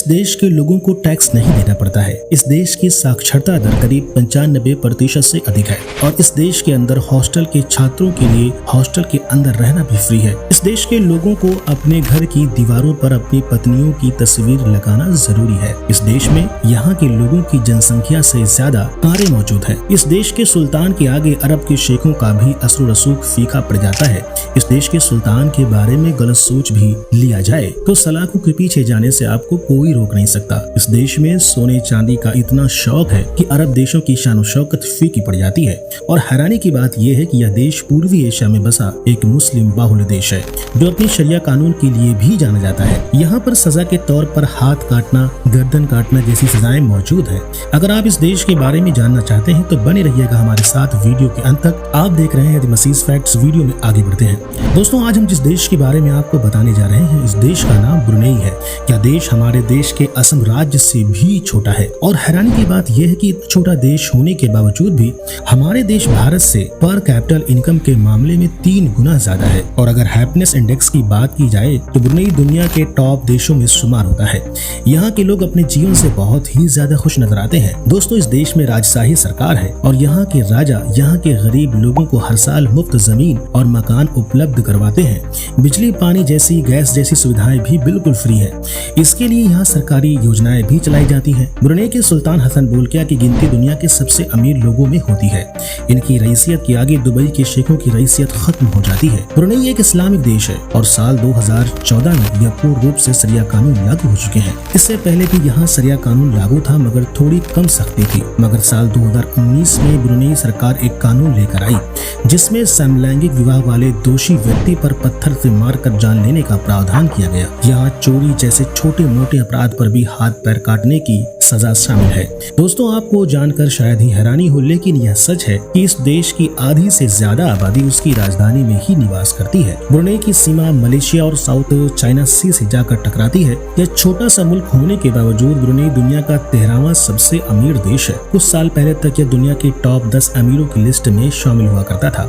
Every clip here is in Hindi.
देश के लोगों को टैक्स नहीं देना पड़ता है। इस देश की साक्षरता दर करीब 95% से अधिक है और इस देश के अंदर हॉस्टल के छात्रों के लिए हॉस्टल के अंदर रहना भी फ्री है। इस देश के लोगों को अपने घर की दीवारों पर अपनी पत्नियों की तस्वीर लगाना जरूरी है। इस देश में यहाँ के लोगों की जनसंख्या से ज्यादा कारें मौजूद है। इस देश के सुल्तान के आगे अरब के शेखों का भी असर रसूख फीका पड़ जाता है। इस देश के सुल्तान के बारे में गलत सोच भी लिया जाए तो सलाखों के पीछे जाने से आपको कोई रोक नहीं सकता। इस देश में सोने चांदी का इतना शौक है कि अरब देशों की शान शौकत फीकी पड़ जाती है। और हैरानी की बात यह है कि यह देश पूर्वी एशिया में बसा एक मुस्लिम बाहुल्य देश है जो अपनी शरिया कानून के लिए भी जाना जाता है। यहाँ पर सजा के तौर पर हाथ काटना, गर्दन काटना जैसी सजाएं मौजूद है। अगर आप इस देश के बारे में जानना चाहते हैं तो बने रहिएगा हमारे साथ वीडियो के अंत तक। आप देख रहे हैं द मसीज फैक्ट्स। वीडियो में आगे बढ़ते हैं। दोस्तों, आज हम जिस देश के बारे में आपको बताने जा रहे हैं, इस देश का नाम ब्रुनेई है। यह देश हमारे देश के असम राज्य से भी छोटा है और हैरानी की बात यह है कि छोटा देश होने के बावजूद भी हमारे देश भारत से पर कैपिटल इनकम के मामले में 3 गुना ज्यादा है। और अगर हैप्पीनेस इंडेक्स की बात की जाए तो ब्रुनेई दुनिया के टॉप देशों में शुमार होता है। यहाँ के लोग अपने जीवन से बहुत ही ज्यादा खुश नजर आते हैं। दोस्तों, इस देश में राजशाही सरकार है और यहाँ के राजा यहाँ के गरीब लोगों को हर साल मुफ्त जमीन और मकान उपलब्ध करवाते हैं। बिजली, पानी जैसी, गैस जैसी सुविधाएं भी बिल्कुल फ्री है। इसके लिए यहाँ सरकारी योजनाएं भी चलाई जाती हैं। ब्रुनेई के सुल्तान हसन बोल्किया की गिनती दुनिया के सबसे अमीर लोगों में होती है। इनकी रईसियत के आगे दुबई के शेखों की रईसियत खत्म हो जाती है। ब्रुनेई एक इस्लामिक देश है और साल 2014 में यह पूर्ण रूप से शरिया कानून लागू हो चुके हैं। इससे पहले भी यहाँ शरिया कानून लागू था मगर थोड़ी कम सख्ती थी। मगर साल 2019 में ब्रुनेई सरकार एक कानून लेकर आई जिसमें समलैंगिक विवाह वाले दोषी व्यक्ति पर पत्थर से मारकर जान लेने का प्रावधान किया गया। यहाँ चोरी जैसे छोटे मोटे अपराध पर भी हाथ पैर काटने की सजा शामिल है। दोस्तों, आपको जानकर शायद ही हैरानी हो, लेकिन यह सच है कि इस देश की आधी से ज्यादा आबादी उसकी राजधानी में ही निवास करती है। ब्रुनेई की सीमा मलेशिया और साउथ चाइना सी से जाकर टकराती है। यह छोटा सा मुल्क होने के बावजूद ब्रुनेई दुनिया का 13वां सबसे अमीर देश है। कुछ साल पहले तक यह दुनिया के टॉप 10 अमीरों की लिस्ट में शामिल हुआ करता था।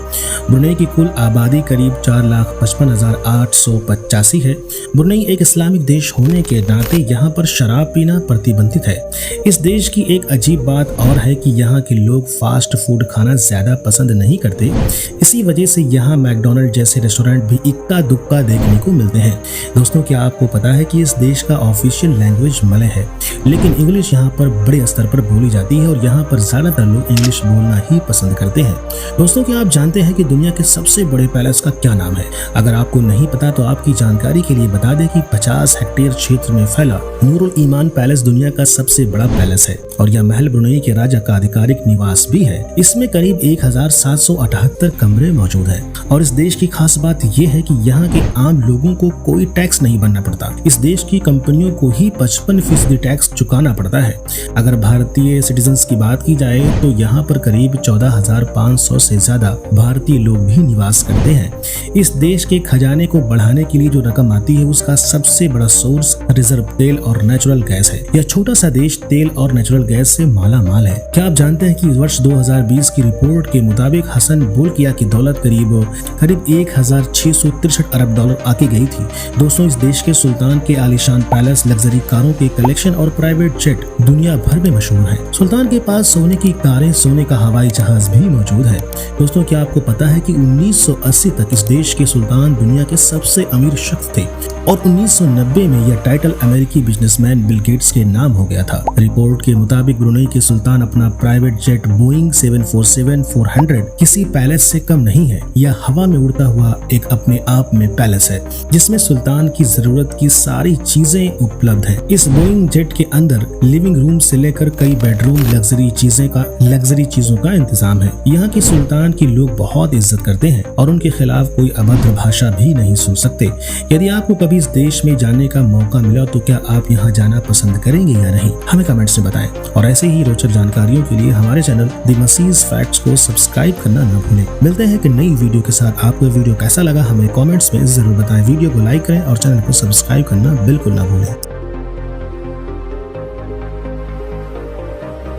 ब्रुनेई की कुल आबादी करीब 4,55,885 है। ब्रुनेई एक इस्लामिक देश होने के नाते यहाँ पर शराब पीना प्रतिबंधित है। इस देश की एक अजीब बात और है कि यहाँ के लोग फास्ट फूड खाना ज्यादा पसंद नहीं करते। इसी वजह से यहाँ मैकडॉनल्ड जैसे रेस्टोरेंट भी इक्का दुक्का देखने को मिलते हैं। दोस्तों, क्या आपको पता है कि इस देश का ऑफिशियल लैंग्वेज मलय है, लेकिन इंग्लिश यहाँ पर बड़े स्तर पर बोली जाती है और यहाँ पर ज्यादातर लोग इंग्लिश बोलना ही पसंद करते हैं। दोस्तों, क्या आप जानते हैं कि दुनिया के सबसे बड़े पैलेस का क्या नाम है? अगर आपको नहीं पता तो आपकी जानकारी के लिए बता दें कि 50 हेक्टेयर क्षेत्र में फैला नूरुल ईमान पैलेस दुनिया का सबसे बड़ा पैलेस है और यह महल ब्रुनेई के राजा का आधिकारिक निवास भी है। इसमें करीब 1778 कमरे मौजूद है और इस देश की खास बात यह है कि यहाँ के आम लोगों को कोई टैक्स नहीं भरना पड़ता। इस देश की कंपनियों को ही 55% टैक्स चुकाना पड़ता है। अगर भारतीय सिटीजन्स की बात की जाए तो यहाँ पर करीब 14,500 से ज्यादा भारतीय लोग भी निवास करते हैं। इस देश के खजाने को बढ़ाने के लिए जो रकम आती है उसका सबसे बड़ा सोर्स रिजर्व तेल और नेचुरल गैस है। यह छोटा सा देश तेल और नेचुरल गैस से माला माल है। क्या आप जानते हैं कि वर्ष 2020 की रिपोर्ट के मुताबिक हसन बोल्किया की दौलत करीब 1,663 अरब डॉलर आके गई थी। दोस्तों, इस देश के सुल्तान के आलीशान पैलेस, लग्जरी कारों के कलेक्शन और प्राइवेट जेट दुनिया भर में मशहूर है। सुल्तान के पास सोने की कारें, सोने का हवाई जहाज भी मौजूद है। दोस्तों, क्या आपको पता है कि 1980 तक इस देश के सुल्तान दुनिया के सबसे अमीर शख्स थे और 1990 में यह टाइटल अमेरिकी बिजनेसमैन बिल गेट्स के नाम हो गया था। रिपोर्ट के मुताबिक ब्रुनेई के सुल्तान अपना प्राइवेट जेट बोइंग 747-400 किसी पैलेस से कम नहीं है। यह हवा में उड़ता हुआ एक अपने आप में पैलेस है जिसमें सुल्तान की जरूरत की सारी चीजें उपलब्ध हैं। इस बोइंग जेट के अंदर लिविंग रूम से लेकर कई बेडरूम, लग्जरी चीजों का इंतजाम है। यहाँ के सुल्तान की लोग बहुत इज्जत करते हैं और उनके खिलाफ कोई अभद्र भाषा भी नहीं सुन सकते। यदि आपको कभी इस देश में जाने का मौका मिला तो क्या आप यहाँ जाना पसंद करेंगे या नहीं? हमें कमेंट से बताएं और ऐसे ही रोचक जानकारियों के लिए हमारे चैनल द मसीज फैक्ट्स को सब्सक्राइब करना न भूलें। मिलते हैं कि नई वीडियो के साथ। आपको वीडियो कैसा लगा हमें कमेंट्स में जरूर बताएं। वीडियो को लाइक करें और चैनल को सब्सक्राइब करना बिल्कुल न भूलें।